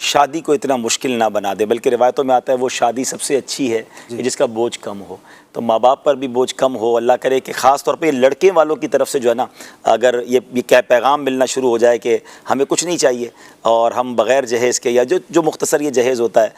شادی کو اتنا مشکل نہ بنا دے، بلکہ روایتوں میں آتا ہے وہ شادی سب سے اچھی ہے کہ جس کا بوجھ کم ہو۔ تو ماں باپ پر بھی بوجھ کم ہو، اللہ کرے کہ خاص طور پہ لڑکے والوں کی طرف سے جو ہے نا اگر یہ پیغام ملنا شروع ہو جائے کہ ہمیں کچھ نہیں چاہیے اور ہم بغیر جہیز کے، یا جو مختصر یہ جہیز ہوتا ہے،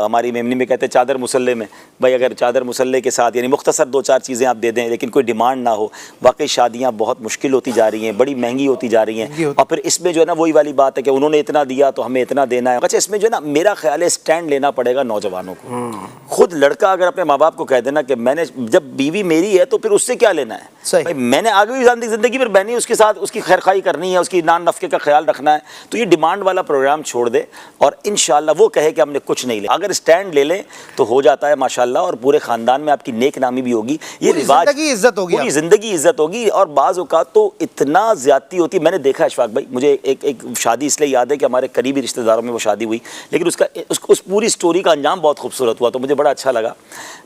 ہماری میمنی میں کہتے ہیں چادر مسلح میں، بھائی اگر چادر مسلح کے ساتھ یعنی مختصر 2-4 چیزیں آپ دے دیں لیکن کوئی ڈیمانڈ نہ ہو، واقعی شادیاں بہت مشکل ہوتی جا رہی ہیں، بڑی مہنگی ہوتی جا رہی ہیں، اور پھر اس میں جو ہے نا وہی والی بات ہے کہ انہوں نے اتنا دیا تو ہمیں اتنا دینا ہے۔ اچھا اس میں جو ہے نا میرا خیال ہے اسٹینڈ لینا پڑے گا نوجوانوں کو۔ خود لڑکا اگر اپنے ماں باپ کو کہہ دینا کہ میں نے جب بیوی میری ہے تو پھر اس سے کیا لینا ہے، بھائی میں نے آگے بھی زندگی پر میں نے اس کے ساتھ اس کی خیر خواہی کرنی ہے، اس کی نان نفقے کا خیال رکھنا ہے، تو یہ ڈیمانڈ والا پروگرام چھوڑ دے اور انشاءاللہ وہ کہے کہ ہم نے کچھ نہیں لیا۔ اگر اسٹینڈ لے لیں تو ہو جاتا ہے ماشاءاللہ، اور پورے خاندان میں آپ کی نیک نامی بھی ہوگی، یہ رواج پوری زندگی عزت ہوگی۔ اور بعض اوقات تو اتنا زیادتی ہوتی ہے، میں نے دیکھا اشفاق بھائی، مجھے ایک شادی اس لیے یاد ہے کہ ہمارے قریبی رشتہ داروں میں وہ شادی ہوئی، لیکن اس پوری سٹوری کا انجام بہت خوبصورت ہوا تو مجھے بڑا اچھا لگا۔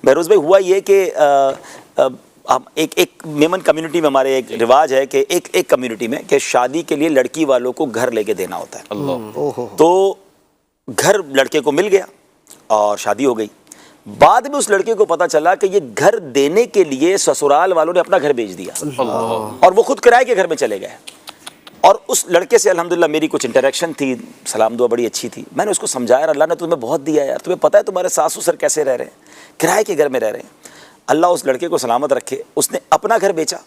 بہروز بھائی ہوا یہ کہ ایک میمن کمیونٹی میں ہمارے ایک رواج ہے کہ ایک کمیونٹی میں کہ شادی کے لیے لڑکی والوں کو گھر لے کے دینا ہوتا ہے، تو گھر لڑکے کو مل گیا اور شادی ہو گئی۔ بعد میں اس لڑکے کو پتا چلا کہ یہ گھر دینے کے لیے سسرال والوں نے اپنا گھر بیچ دیا اور وہ خود کرائے کے گھر میں چلے گئے۔ اور اس لڑکے سے الحمدللہ میری کچھ انٹریکشن تھی، سلام دعا بڑی اچھی تھی، میں نے اس کو سمجھایا اللہ نے تمہیں بہت دیا ہے یار، تمہیں پتہ ہے تمہارے ساس سسر کیسے رہ رہے ہیں، کرائے کے گھر میں رہ رہے ہیں، اللہ اس لڑکے کو سلامت رکھے، اس نے اپنا گھر بیچا،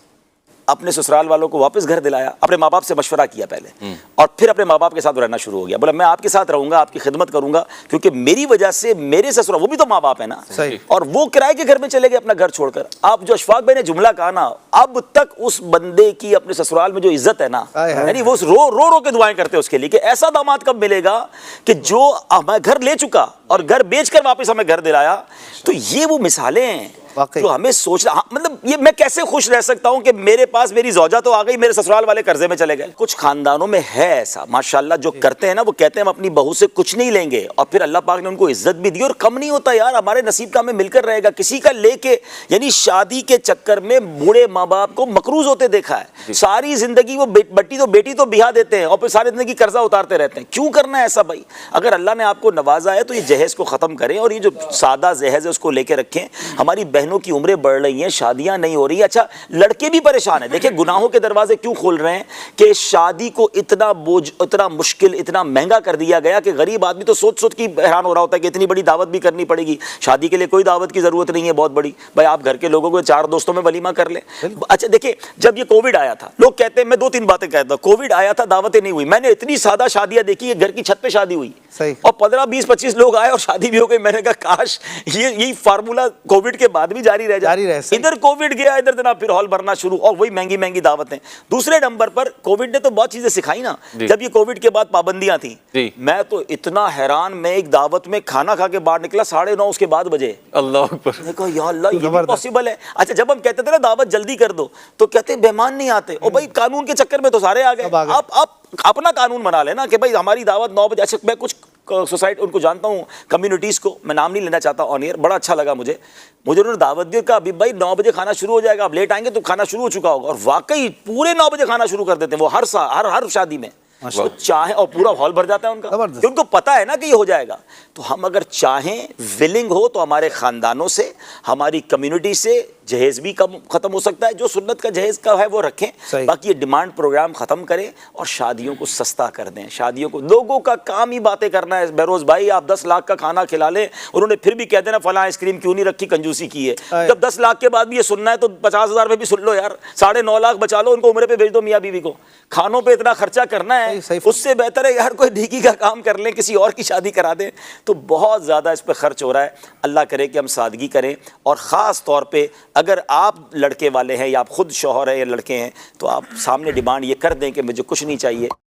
اپنے سسرال والوں کو واپس گھر دلایا، اپنے ماں باپ سے مشورہ کیا پہلے، اور پھر اپنے ماں باپ کے ساتھ رہنا شروع ہو گیا، بولا میں آپ کے ساتھ رہوں گا، آپ کی خدمت کروں گا، کیونکہ میری وجہ سے میرے سسرال وہ بھی تو ماں باپ ہے نا، اور وہ کرائے کے گھر میں چلے گئے اپنا گھر چھوڑ کر۔ آپ جو اشفاق بھائی نے جملہ کہا نا، اب تک اس بندے کی اپنے سسرال میں جو عزت ہے نا، یعنی وہ رو کے دعائیں کرتے ہیں اس کے لیے کہ ایسا داماد کب ملے گا کہ جو ہمیں گھر لے چکا اور گھر بیچ کر واپس ہمیں گھر دلایا۔ تو یہ وہ مثالیں ہیں جو ہمیں سوچنا، مطلب یہ میں کیسے خوش رہ سکتا ہوں کہ میرے پاس میری زوجہ تو آ گئی، میرے سسرال والے قرضے میں چلے گئے۔ کچھ خاندانوں میں ہے ایسا ماشاءاللہ، جو کرتے ہیں نا وہ کہتے ہیں ہم اپنی بہو سے کچھ نہیں لیں گے، اور پھر اللہ پاک نے ان کو عزت بھی دی، اور کم نہیں ہوتا یار، ہمارے نصیب کا ہمیں مل کر رہے گا، کسی کا لے کے، یعنی شادی کے چکر میں بوڑھے ماں باپ کو مقروض ہوتے دیکھا ہے، ساری زندگی وہ بیٹی تو بیاہ دیتے ہیں اور پھر ساری زندگی قرضہ اتارتے رہتے ہیں۔ کیوں کرنا ہے ایسا بھائی؟ اگر اللہ نے آپ کو نوازا ہے تو یہ جہیز کو ختم کریں، اور یہ جو سادہ جہیز ہے اس کو لے کے رکھیں۔ ہماری بہنوں کی عمریں بڑھ رہی ہیں، شادیاں نہیں ہو رہی۔ اچھا لڑکے بھی پریشان ہیں، دیکھیں گناہوں کے دروازے کیوں کھول رہے ہیں کہ شادی کو اتنا بوجھ، اتنا مشکل، اتنا مہنگا کر دیا گیا کہ غریب آدمی تو سوچ کے حیران ہو رہا ہوتا ہے کہ اتنی بڑی دعوت بھی کرنی پڑے گی۔ شادی کے لیے کوئی دعوت کی ضرورت نہیں ہے بہت بڑی، بھائی آپ گھر کے لوگوں کو 4 دوستوں میں ولیمہ کر لیں۔ اچھا دیکھیں جب یہ کووڈ آیا تھا، لوگ کہتے ہیں، میں 2-3 باتیں کہتا ہوں، کووڈ آیا تھا دعوتیں نہیں ہوئی، میں نے اتنی سادہ شادیاں دیکھی، گھر کی چھت پہ شادی ہوئی اور 15-20-25 لوگ آئے اور شادی بھی ہو گئی۔ میں نے کہا کاش یہی فارمولا کووڈ کے بعد بھی جاری رہ جائے۔ ادھر کووڈ گیا، ادھر جناب پھر ہال بھرنا شروع، اور وہی مہنگی مہنگی دعوتیں۔ دوسرے نمبر پر کووڈ نے تو بہت چیزیں سکھائی نا، جب یہ کووڈ کے بعد پابندیاں تھیں، میں تو اتنا حیران، میں ایک دعوت میں کھانا کھا کے باہر نکلا 9:30 اس کے بعد بجے، اللہ اکبر، میں کہا یا اللہ یہ بھی پاسبل ہے۔ اچھا جب ہم کہتے تھے نا دعوت جلدی کر دو تو کہتے مہمان نہیں آتے، اور بھائی قانون کے چکر میں تو سارے آ گئے، آپ اپنا قانون بنا لینا کہ بھائی ہماری دعوت 9 بجے۔ اچھا میں کچھ سوسائٹی ان کو جانتا ہوں، کمیونٹیز کو، میں نام نہیں لینا چاہتا آن ایئر، بڑا اچھا لگا مجھے انہوں نے دعوت دی، کہا ابھی بھائی 9 بجے کھانا شروع ہو جائے گا، آپ لیٹ آئیں گے تو کھانا شروع ہو چکا ہوگا، اور واقعی پورے 9 بجے کھانا شروع کر دیتے ہیں وہ ہر شادی میں، وہ چاہیں، اور پورا ہال بھر جاتا ہے ان کا، کہ ان کو پتا ہے نا کہ یہ ہو جائے گا۔ تو ہم اگر چاہیں، ولنگ ہو، تو ہمارے خاندانوں سے، ہماری کمیونٹی سے جہیز بھی کم ختم ہو سکتا ہے، جو سنت کا جہیز کا ہے وہ رکھیں، باقی یہ ڈیمانڈ پروگرام ختم کریں اور شادیوں کو سستا کر دیں۔ شادیوں کو، لوگوں کا کام ہی باتیں کرنا ہے، بہروز بھائی آپ 10 لاکھ کا کھانا کھلا لیں، انہوں نے پھر بھی کہہ دینا فلاں آئس کریم کیوں نہیں رکھی، کنجوسی کی ہے۔ جب 10 لاکھ کے بعد بھی یہ سننا ہے تو 50,000 میں بھی سن لو یار، 9.5 لاکھ بچا لو، ان کو عمرے پہ بھیج دو میاں بیوی کو، کھانوں پہ اتنا خرچہ کرنا ہے، اس سے بہتر ہے یار کوئی نیکی کا کام کر لیں، کسی اور کی شادی کرا دیں۔ تو بہت زیادہ اس پہ خرچ ہو رہا ہے، اللہ کرے کہ ہم سادگی کریں، اور خاص طور پہ اگر آپ لڑکے والے ہیں یا آپ خود شوہر ہیں یا لڑکے ہیں تو آپ سامنے ڈیمانڈ یہ کر دیں کہ مجھے کچھ نہیں چاہیے۔